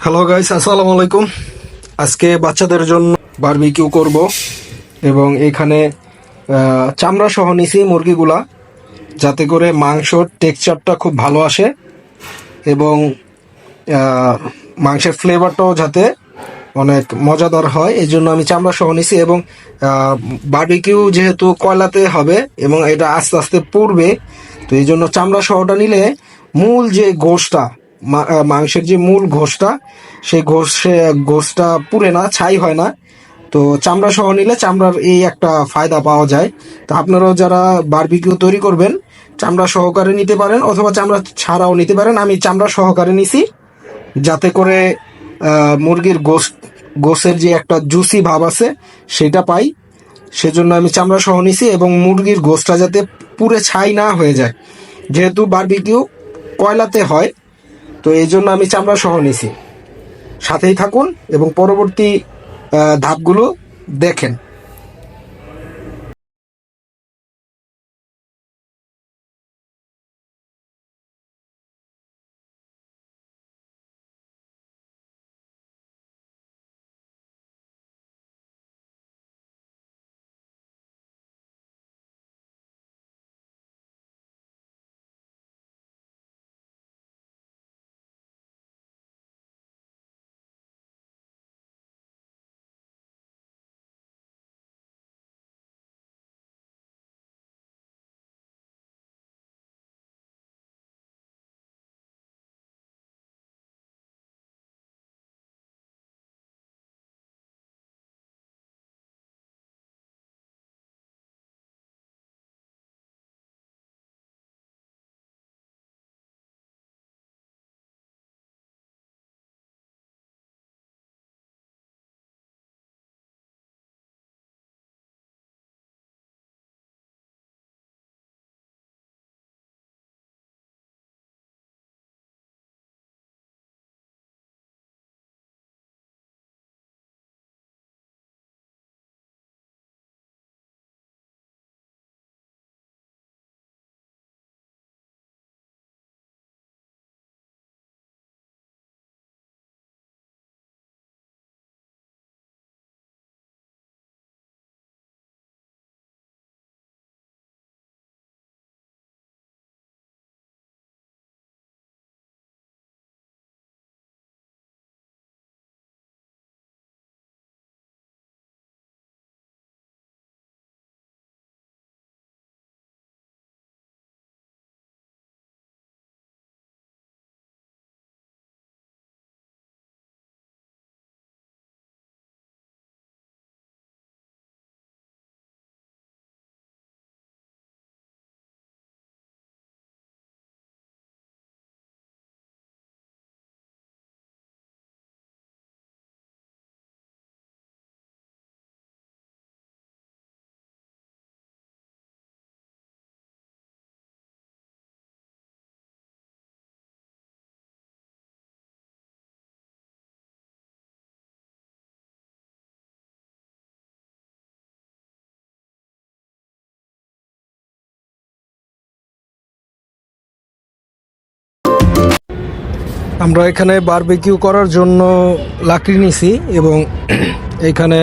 Hello guys, আসসালামু আলাইকুম। আজকে বাচ্চাদের জন্য বারবিকিউ করব এবং এখানে চামড়া সহ নিছি মুরগিগুলা, যাতে করে মাংসর টেক্সচারটা খুব ভালো আসে এবং মাংসের ফ্লেভারটাও যাতে অনেক মজাদার হয়। এই জন্য আমি চামড়া সহ নিছি এবং বারবিকিউ যেহেতু কয়লাতে হবে এবং এটা আস্তে আস্তে পুড়বে, তো এই জন্য চামড়া সহটা নিলে মূল যে গোশটা, মাংসের যে মূল ঘোষটা, সেই ঘোষটা পুড়ে না, ছাই হয় না। তো চামড়া সহ নিলে চামড়ার এই একটা ফায়দা পাওয়া যায়। তো আপনারাও যারা বারবিকিউ তৈরি করবেন চামড়া সহকারে নিতে পারেন অথবা চামড়া ছাড়াও নিতে পারেন। আমি চামড়া সহকারে নিছি যাতে করে মুরগির গোশের যে একটা জুসি ভাব আছে সেটা পাই, সেজন্য আমি চামড়া সহ নিছি এবং মুরগির গোশটা যাতে পুরে ছাই না হয়ে যায়, যেহেতু বারবিকিউ কয়লাতে হয়, তো এই জন্য আমি চামড়া সহ নিছি। সাথেই থাকুন এবং পরবর্তী ধাপগুলো দেখেন। আমরা এখানে বারবিকিউ করার জন্য লাকড়ি নিছি এবং এখানে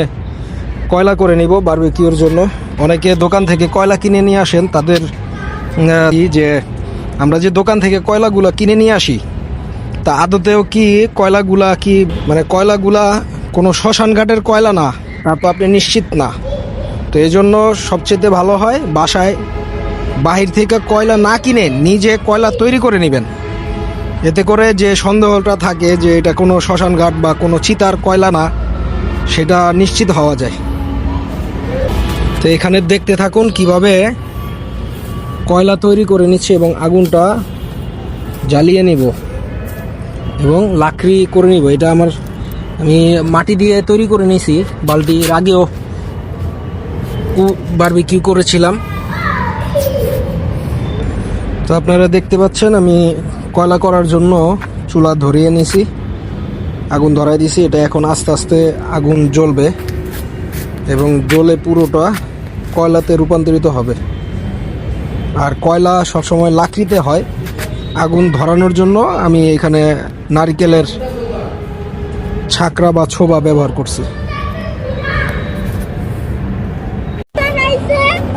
কয়লা করে নিব বারবিকিউর জন্য। অনেকে দোকান থেকে কয়লা কিনে নিয়ে আসেন, তাদের যে আমরা যে দোকান থেকে কয়লাগুলা কিনে নিয়ে আসি, তা আদতেও কি কয়লাগুলা কি মানে কয়লাগুলা কোনো শ্মশান ঘাটের কয়লা না, তা তো আপনি নিশ্চিত না। তো এই জন্য সবচেয়ে ভালো হয় বাসায় বাহির থেকে কয়লা না কিনে নিজে কয়লা তৈরি করে নেবেন। এতে করে যে সন্দেহটা থাকে যে এটা কোনো শ্মশান ঘাট বা কোনো চিতার কয়লা না, সেটা নিশ্চিত হওয়া যায়। তো এখানে দেখতে থাকুন কিভাবে কয়লা তৈরি করে নিচ্ছে এবং আগুনটা জ্বালিয়ে নিব এবং লাকড়ি করে নিব। এটা আমি মাটি দিয়ে তৈরি করে নিয়েছি, বালতির আগেও বারবিকিউ করেছিলাম। তো আপনারা দেখতে পাচ্ছেন আমি কয়লা করার জন্য চুলা ধরিয়ে নিয়েছি, আগুন ধরাই দিয়েছি। এটা এখন আস্তে আস্তে আগুন জ্বলবে এবং জ্বলে পুরোটা কয়লাতে রূপান্তরিত হবে। আর কয়লা সবসময় লাকড়িতে হয়। আগুন ধরানোর জন্য আমি এখানে নারকেলের ছাকরা বা ছোবা ব্যবহার করছি।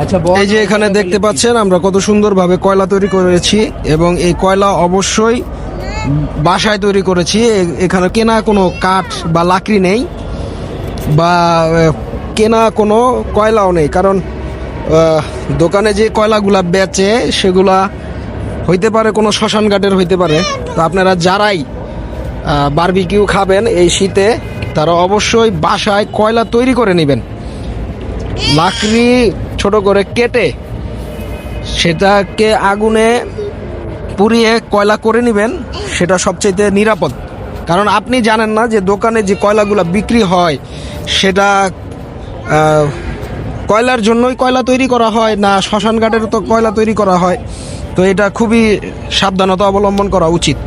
আচ্ছা এই যে এখানে দেখতে পাচ্ছেন আমরা কত সুন্দরভাবে কয়লা তৈরি করেছি, এবং এই কয়লা অবশ্যই বাসায় তৈরি করেছি। এখানে কেনা কোনো কাঠ বা লাকড়ি নেই, বা কেনা কোনো কয়লাও নেই, কারণ দোকানে যে কয়লাগুলা বেচে সেগুলা হইতে পারে কোনো শ্মশান ঘাটের হইতে পারে। তো আপনারা যারাই বারবিকিউ খাবেন এই শীতে, তারা অবশ্যই বাসায় কয়লা তৈরি করে নেবেন। লাকড়ি ছোট করে কেটে সেটাকে আগুনে পুড়িয়ে কয়লা করে নেবেন, সেটা সবচেয়ে নিরাপদ। কারণ আপনি জানেন না যে দোকানে যে কয়লাগুলো বিক্রি হয় সেটা কয়লার জন্যই কয়লা তৈরি করা হয় না শ্মশান ঘাটের তো কয়লা তৈরি করা হয়। তো এটা খুবই সাবধানতা অবলম্বন করা উচিত।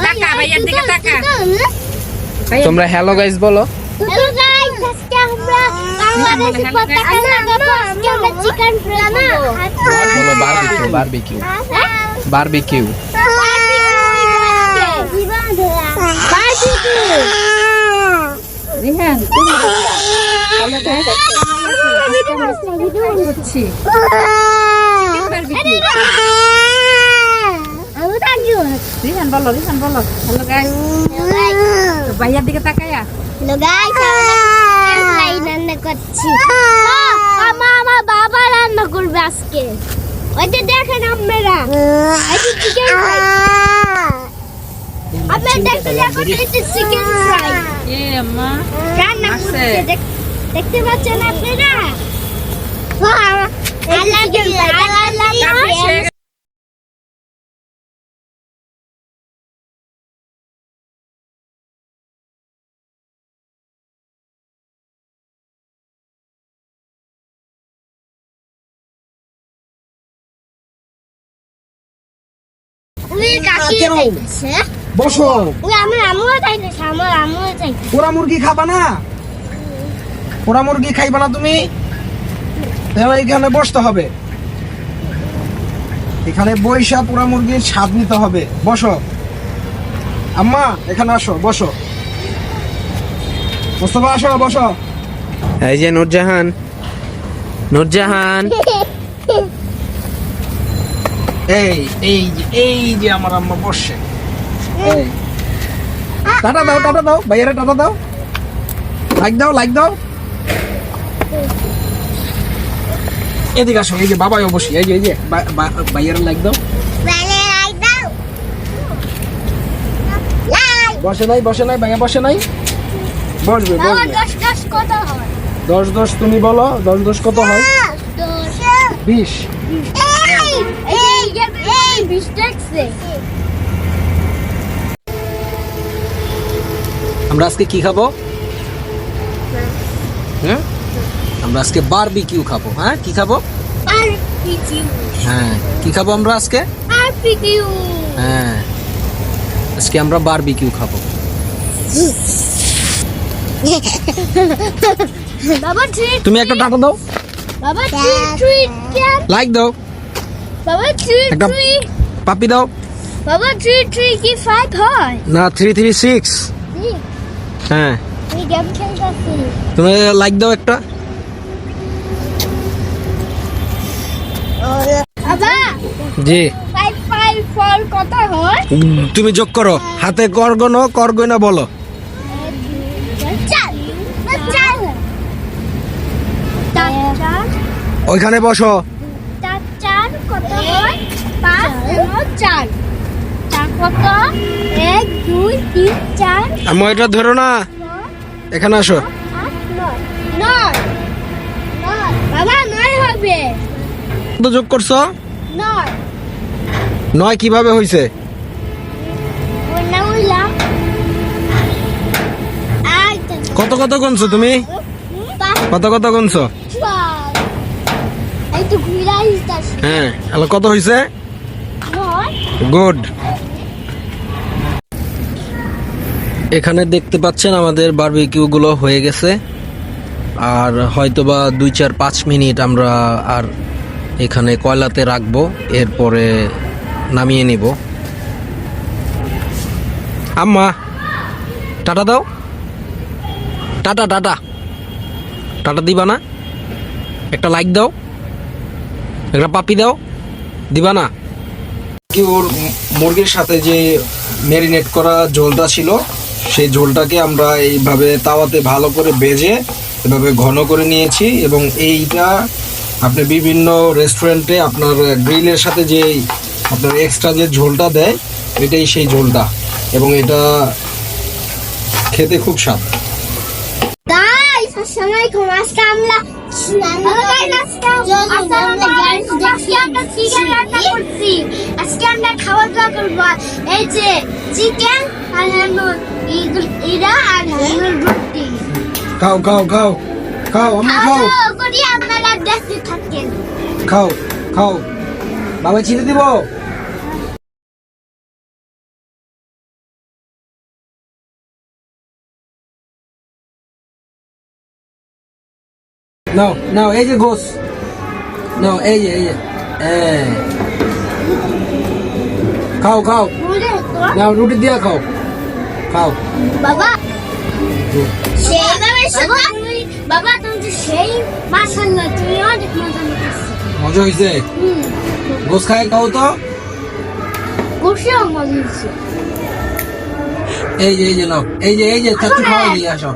টাকা ভাইয়ার দিকে টাকা। তোমরা হ্যালো গাইস বলো। হ্যালো গাইস, আজকে আমরা বাংলাদেশি পতাকা লাগাবো। আজকে আমরা চিকেন ফ্রাই খাবো। বলো বারবিকিউ বারবিকিউ বারবিকিউ। রিহান তুমি হ্যালো গাইস, আমরা ভিডিও করছি। রিহান বলো হ্যালো গাইস, ভাইয়ার দিকে তাকায়া। হ্যালো গাইস, আমরা রান্না করছি। আমার বাবা রান্না করবে আজকে। ওই যে দেখেন আপনারা, এই যে চিকেন ফ্রাই। আপনারা দেখতে দেখুন, এই যে চিকেন ফ্রাই এ আম্মা রান্না আসছে। করছে। দেখতে পাচ্ছেন আপনারা? আল্লাহ বসো। আমার আম্মুও চাইতেছে, আমার আম্মুও চাইতেছে। পোড়া মুরগি খাবা না? পোড়া মুরগি খাইবা না তুমি? তাহলে এখানে বসতে হবে, এখানে বৈশা পোড়া মুরগির স্বাদ নিতে হবে। বসো আম্মা, এখানে আসো, বসো। মোস্তফা আসো, বসো। এই যে নূরজাহান এই যে আমার আম্মা বসছে। এই টাটা দাও ভাইয়ারে, টাটা দাও, লাইক দাও। এদিকে আসো, এই যে বাবাও বসি, এই যে ভাইয়ারে লাইক দাও। বসে নাই ভাইয়া, বসে নাই। বসবে 10 কত হয়? 10 তুমি বলো, 10 কত হয়? 20। এই 20 ট্যাক্সে। আমরা আজকে কি খাবো? হ্যাঁ, আমরা আজকে বারবিকিউ খাবো। হ্যাঁ, কি খাবো? হ্যাঁ, কি খাবো আমরা আজকে? হ্যাঁ, আজকে আমরা বারবিকিউ খাবো। বাবা ঠিক। তুমি একটা টাটা দাও। বাবা 3 3 লাইক দাও, বাবা 3 একটা 3 পাপি দাও। বাবা 3 কি 5 হয়? না 3 3 6। হ্যাঁ, এই গেম খেলতেছি। তুমি লাইক দাও একটা। বাবা জি, 5 5 4 কত হয়? তুমি যোগ করো, হাতে কর গয়না বলো। 4 4 4 ওইখানে বসো। 4 কত হয়? 5 4 4 কত? 1 2 3 4 আমি এটা ধরো না, এখানে আসো। 8 9 বাবা 9 হবে। কত যোগ করছো? 9 9 কিভাবে হইছে? ওনা উলা আইতে কত কত গুনছো তুমি? কত কত গুনছো? এই তো ঘুরাইতাছ হ্যাঁ, হ্যালো, কত হইছে? 9 গুড। এখানে দেখতে পাচ্ছেন আমাদের বারবিকিউ গুলো হয়ে গেছে, আর হয়তোবা 2 4 5 মিনিট আমরা আর এখানে কয়লাতে রাখবো, এরপরে নামিয়ে নিব। আম্মা টাটা দাও, টাটা টাটা টাটা দিবা না? একটা লাইক দাও, একটা পাপি দাও, দিবা না? কি ওর মুরগির সাথে যে ম্যারিনেট করা ঝোলটা ছিল, সেই ঝোলটাকে আমরা এইভাবে তাওয়াতে ভালো করে ভেজে এভাবে ঘন করে নিয়েছি, এবং এইটা আপনি বিভিন্ন রেস্টুরেন্টে আপনার গ্রিলের সাথে যে আপনার এক্সট্রা যে ঝোলটা দেয়, এটাই সেই ঝোলটা, এবং এটা খেতে খুব স্বাদ। গাইস আসসালামু আলাইকুম। আজকে আমরা আজকে আমরা খাওয়া দাওয়া করবো। এই যে চিকেন আর এরা আর রুটি খাও খাও খাও খাও, আম্মা খাও করি, আপনারা দেখতে থাকেন। খাও খাও, বাবা ছিঁড়ে দিব। নাও নাও, এই যে গোস, নাও, এই যে খাও খাও, নাও রুটি দিয়া খাও, খাও। বাবা সেইভাবে বাবা তুমি তো সেই মাশাআল্লাহ, তুমি অনেক মজা নিতেছো। মজা হয়েছে? গোস খায় খাও তো। বসেও মজা হচ্ছে। এই যে নাও, এই যে চাচু খাওয়া দিয়ে আসো।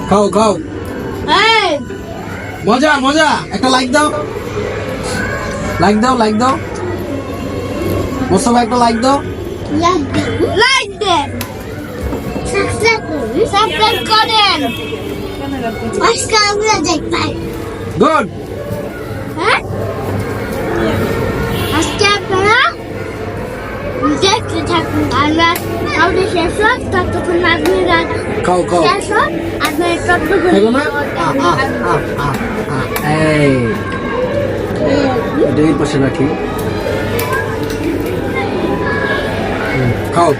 খাও খাও, এই মজা মজা, একটা লাইক দাও, লাইক দাও, লাইক দাও, মোস্তফা একটা লাইক দাও। লাইক দেন, সাবস্ক্রাইব করেন। আজকে আমরা দেখতাম, গুড। হ্যাঁ আজকে আপনারা দেখতে থাকুন। আমরা খাওয়া শেষ হোক ততক্ষণ আপনারা খাও খাও, শেষ হোক আপনারা ততক্ষণ খাবো না? এই এটা এই পাশে রাখি। খাও।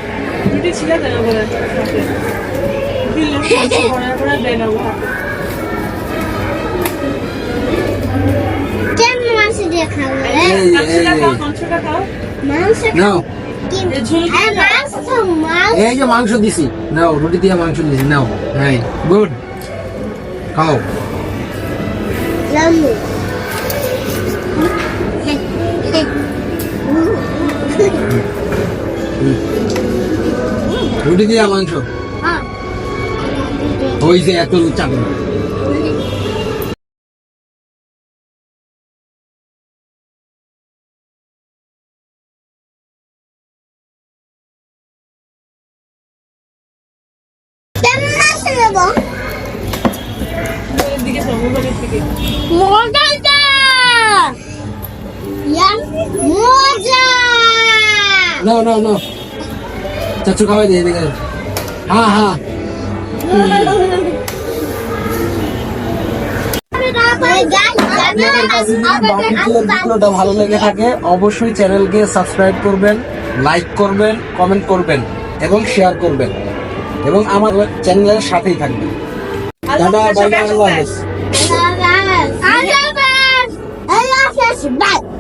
কেমন মাছ দিয়ে খাবো? মাংস নাও, মাছ তো মাছ। এই যে মাংস দিছি, নাও, রুটি দিয়ে মাংস দিছি, নাও। হ্যাঁ, গুড, খাও। জামু রুটি দিয়ে মাংস হয়েছে, এত চাকরি। কেমন মাছ নেব? মজাটা মজা। নাও নাও নাও, চাচু খাওয়াই দিয়ে দেখে। হ্যাঁ হ্যাঁ, ভিডিওটা ভালো লেগে থাকে অবশ্যই চ্যানেলকে সাবস্ক্রাইব করবেন, লাইক করবেন, কমেন্ট করবেন এবং শেয়ার করবেন। এবং আমার চ্যানেলের সাথেই থাকবেন। টাটা, বাই বাই, আল্লাহ হাফেজ। আল্লাহ হাফেজ। আল্লাহ হাফেজ। আল্লাহ হাফেজ। বাই।